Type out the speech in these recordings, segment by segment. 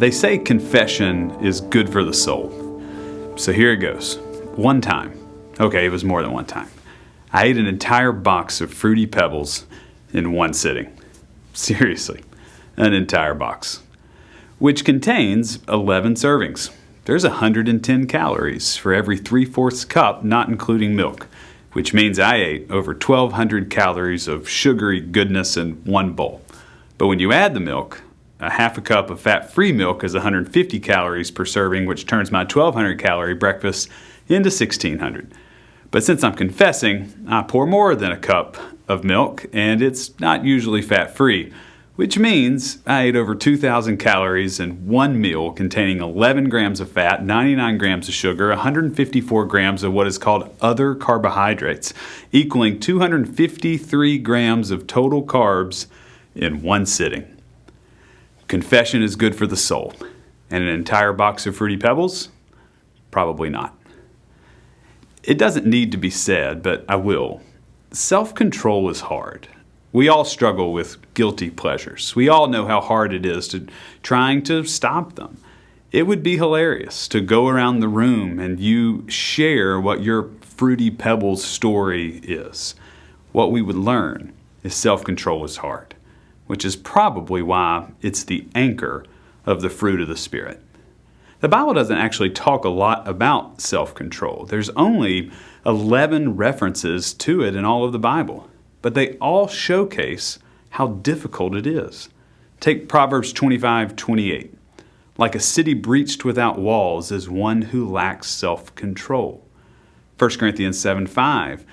They say confession is good for the soul. So here it goes. One time, okay, it was more than one time, I ate an entire box of Fruity Pebbles in one sitting. Seriously, an entire box, which contains 11 servings. There's 110 calories for every 3/4 cup, not including milk, which means I ate over 1,200 calories of sugary goodness in one bowl. But when you add the milk, a half a cup of fat-free milk is 150 calories per serving, which turns my 1,200 calorie breakfast into 1,600. But since I'm confessing, I pour more than a cup of milk, and it's not usually fat-free, which means I ate over 2,000 calories in one meal containing 11 grams of fat, 99 grams of sugar, 154 grams of what is called other carbohydrates, equaling 253 grams of total carbs in one sitting. Confession is good for the soul, and an entire box of Fruity Pebbles? Probably not. It doesn't need to be said, but I will. Self-control is hard. We all struggle with guilty pleasures. We all know how hard it is to trying to stop them. It would be hilarious to go around the room and you share what your Fruity Pebbles story is. What we would learn is self-control is hard, which is probably why it's the anchor of the fruit of the Spirit. The Bible doesn't actually talk a lot about self-control. There's only 11 references to it in all of the Bible, but they all showcase how difficult it is. Take Proverbs 25:28. Like a city breached without walls is one who lacks self-control. 1 Corinthians 7:5.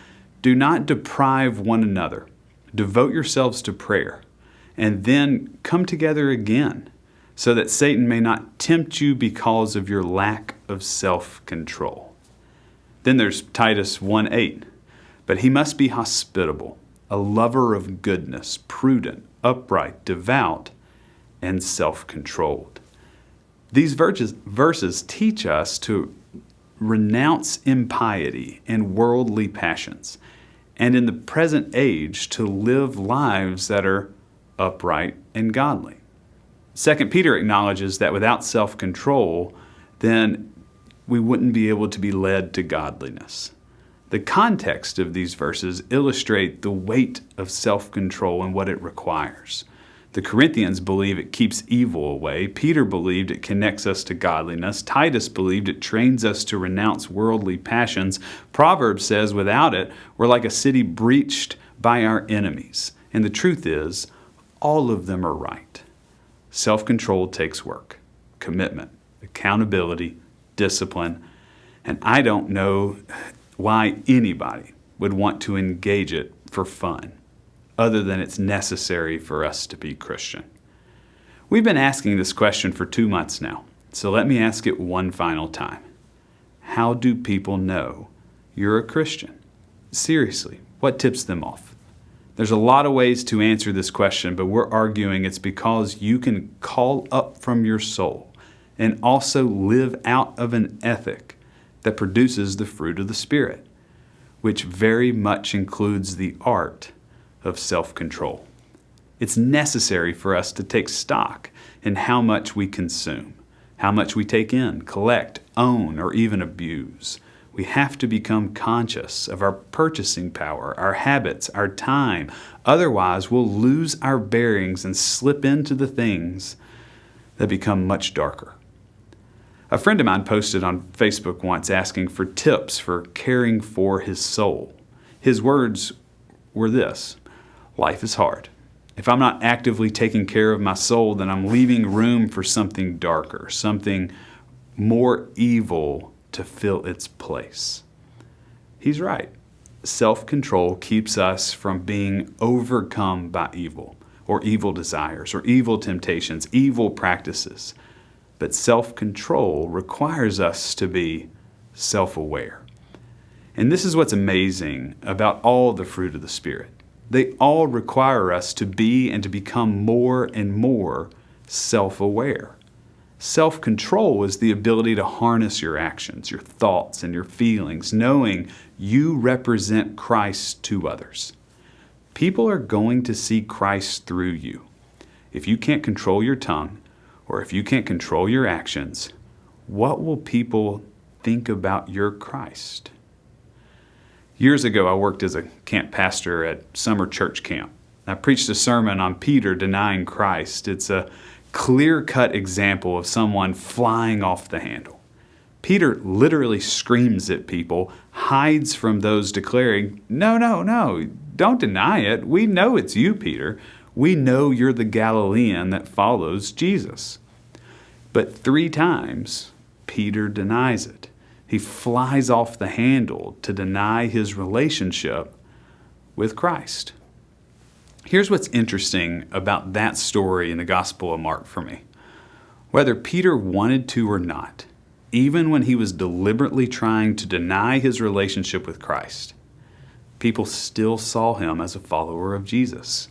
Do not deprive one another. Devote yourselves to prayer, and then come together again, so that Satan may not tempt you because of your lack of self-control. Then there's Titus 1:8. But he must be hospitable, a lover of goodness, prudent, upright, devout, and self-controlled. These verses teach us to renounce impiety and worldly passions, and in the present age to live lives that are upright and godly. 2 Peter acknowledges that without self-control, then we wouldn't be able to be led to godliness. The context of these verses illustrate the weight of self-control and what it requires. The Corinthians believe it keeps evil away. Peter believed it connects us to godliness. Titus believed it trains us to renounce worldly passions. Proverbs says without it, we're like a city breached by our enemies. And the truth is, all of them are right. Self-control takes work, commitment, accountability, discipline, and I don't know why anybody would want to engage it for fun, other than it's necessary for us to be Christian. We've been asking this question for 2 months now, so let me ask it one final time. How do people know you're a Christian? Seriously, what tips them off? There's a lot of ways to answer this question, but we're arguing it's because you can call up from your soul and also live out of an ethic that produces the fruit of the Spirit, which very much includes the art of self-control. It's necessary for us to take stock in how much we consume, how much we take in, collect, own, or even abuse. We have to become conscious of our purchasing power, our habits, our time. Otherwise, we'll lose our bearings and slip into the things that become much darker. A friend of mine posted on Facebook once asking for tips for caring for his soul. His words were this: life is hard. If I'm not actively taking care of my soul, then I'm leaving room for something darker, something more evil to fill its place. He's right. Self-control keeps us from being overcome by evil, or evil desires, or evil temptations, evil practices. But self-control requires us to be self-aware. And this is what's amazing about all the fruit of the Spirit. They all require us to be and to become more and more self-aware. Self-control is the ability to harness your actions, your thoughts, and your feelings, knowing you represent Christ to others. People are going to see Christ through you. If you can't control your tongue or if you can't control your actions, what will people think about your Christ? Years ago, I worked as a camp pastor at summer church camp. I preached a sermon on Peter denying Christ. It's a clear-cut example of someone flying off the handle. Peter literally screams at people, hides from those declaring, "No, no, no, don't deny it. We know it's you, Peter. We know you're the Galilean that follows Jesus." But 3 times, Peter denies it. He flies off the handle to deny his relationship with Christ. Here's what's interesting about that story in the Gospel of Mark for me. Whether Peter wanted to or not, even when he was deliberately trying to deny his relationship with Christ, people still saw him as a follower of Jesus.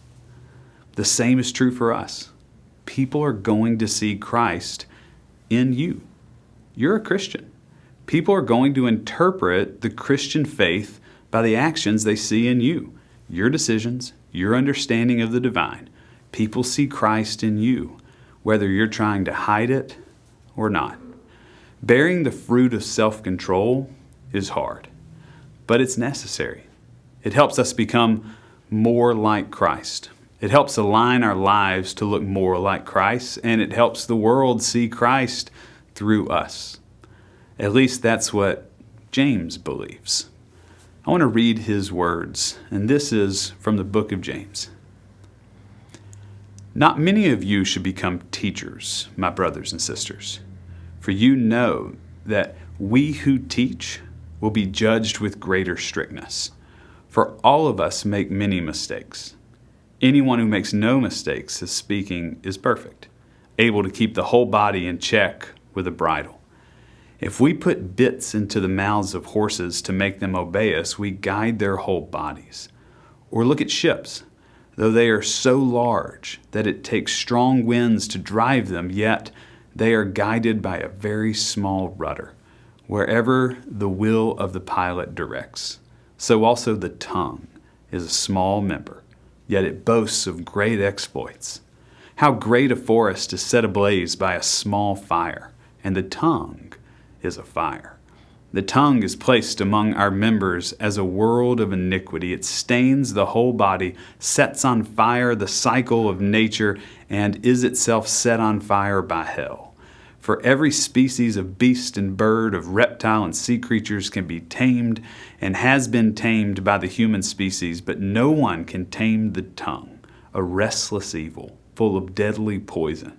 The same is true for us. People are going to see Christ in you. You're a Christian. People are going to interpret the Christian faith by the actions they see in you, your decisions, your understanding of the divine. People see Christ in you, whether you're trying to hide it or not. Bearing the fruit of self-control is hard, but it's necessary. It helps us become more like Christ. It helps align our lives to look more like Christ, and it helps the world see Christ through us. At least that's what James believes. I want to read his words, and this is from the book of James. "Not many of you should become teachers, my brothers and sisters, for you know that we who teach will be judged with greater strictness. For all of us make many mistakes. Anyone who makes no mistakes as speaking is perfect, able to keep the whole body in check with a bridle. If we put bits into the mouths of horses to make them obey us, we guide their whole bodies. Or look at ships. Though they are so large that it takes strong winds to drive them, yet they are guided by a very small rudder, wherever the will of the pilot directs. So also the tongue is a small member, yet it boasts of great exploits. How great a forest is set ablaze by a small fire, and the tongue is a fire. The tongue is placed among our members as a world of iniquity. It stains the whole body, sets on fire the cycle of nature, and is itself set on fire by hell. For every species of beast and bird, of reptile and sea creatures can be tamed and has been tamed by the human species, but no one can tame the tongue, a restless evil, full of deadly poison.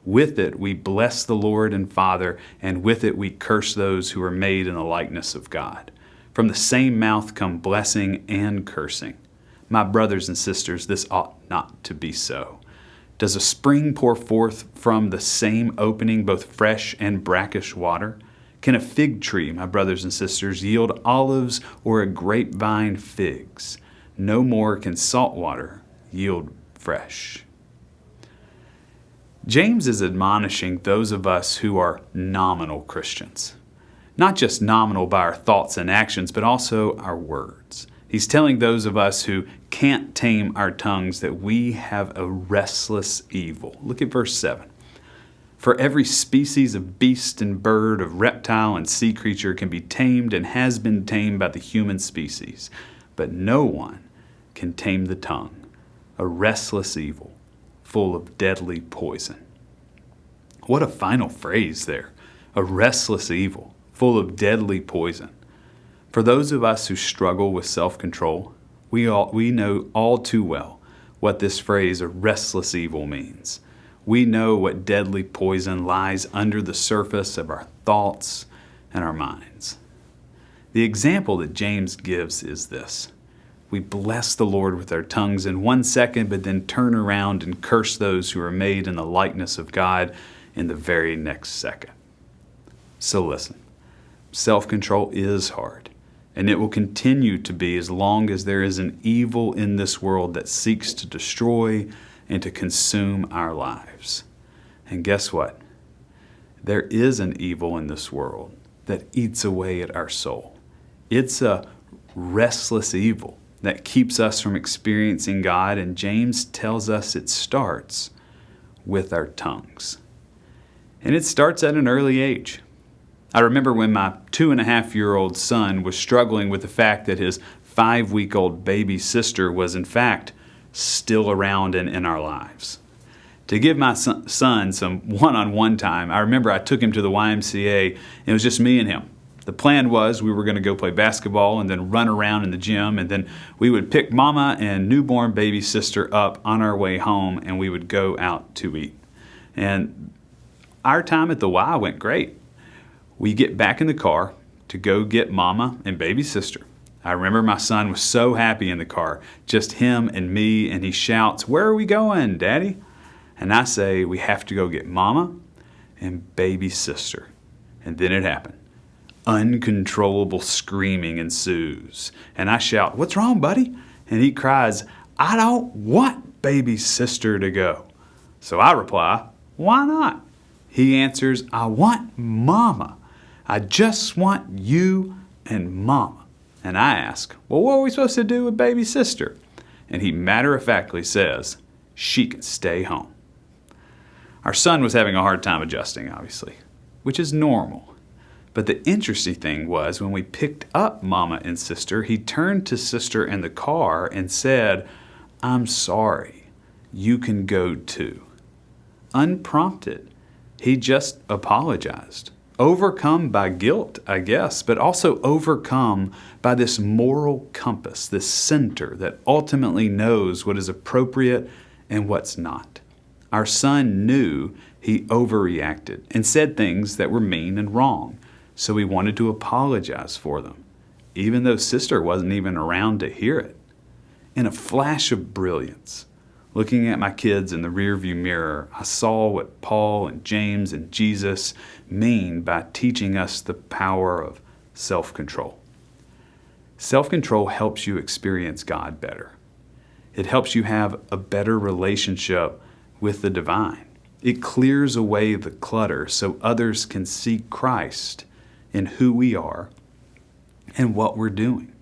With it we bless the Lord and Father, and with it we curse those who are made in the likeness of God. From the same mouth come blessing and cursing. My brothers and sisters, this ought not to be so. Does a spring pour forth from the same opening both fresh and brackish water? Can a fig tree, my brothers and sisters, yield olives, or a grapevine figs? No more can salt water yield fresh." James is admonishing those of us who are nominal Christians. Not just nominal by our thoughts and actions, but also our words. He's telling those of us who can't tame our tongues that we have a restless evil. Look at verse 7. "For every species of beast and bird, of reptile and sea creature can be tamed and has been tamed by the human species, but no one can tame the tongue, a restless evil, full of deadly poison." What a final phrase there. A restless evil, full of deadly poison. For those of us who struggle with self-control, we know all too well what this phrase, a restless evil, means. We know what deadly poison lies under the surface of our thoughts and our minds. The example that James gives is this. We bless the Lord with our tongues in 1 second, but then turn around and curse those who are made in the likeness of God in the very next second. So listen, self-control is hard, and it will continue to be as long as there is an evil in this world that seeks to destroy and to consume our lives. And guess what? There is an evil in this world that eats away at our soul. It's a restless evil that keeps us from experiencing God, and James tells us it starts with our tongues. And it starts at an early age. I remember when my 2.5-year-old son was struggling with the fact that his 5-week-old baby sister was in fact still around and in our lives. To give my son some one-on-one time, I remember I took him to the YMCA, and it was just me and him. The plan was we were going to go play basketball and then run around in the gym, and then we would pick mama and newborn baby sister up on our way home, and we would go out to eat. And our time at the Y went great. We get back in the car to go get mama and baby sister. I remember my son was so happy in the car, just him and me, and he shouts, "Where are we going, Daddy?" And I say, "We have to go get mama and baby sister." And then it happened. Uncontrollable screaming ensues. And I shout, "What's wrong, buddy?" And he cries, "I don't want baby sister to go." So I reply, "Why not?" He answers, "I want mama. I just want you and mama." And I ask, "Well, what are we supposed to do with baby sister?" And he matter-of-factly says, "She can stay home." Our son was having a hard time adjusting, obviously, which is normal. But the interesting thing was when we picked up mama and sister, he turned to sister in the car and said, "I'm sorry, you can go too." Unprompted, he just apologized. Overcome by guilt, I guess, but also overcome by this moral compass, this center that ultimately knows what is appropriate and what's not. Our son knew he overreacted and said things that were mean and wrong, so he wanted to apologize for them, even though sister wasn't even around to hear it. In a flash of brilliance, looking at my kids in the rearview mirror, I saw what Paul and James and Jesus mean by teaching us the power of self-control. Self-control helps you experience God better. It helps you have a better relationship with the divine. It clears away the clutter so others can see Christ in who we are and what we're doing.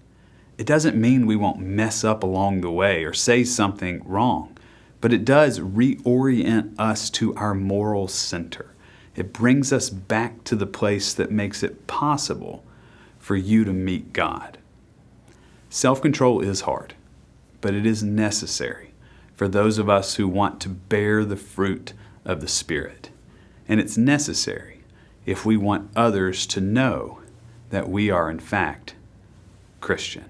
It doesn't mean we won't mess up along the way or say something wrong, but it does reorient us to our moral center. It brings us back to the place that makes it possible for you to meet God. Self-control is hard, but it is necessary for those of us who want to bear the fruit of the Spirit. And it's necessary if we want others to know that we are in fact Christian.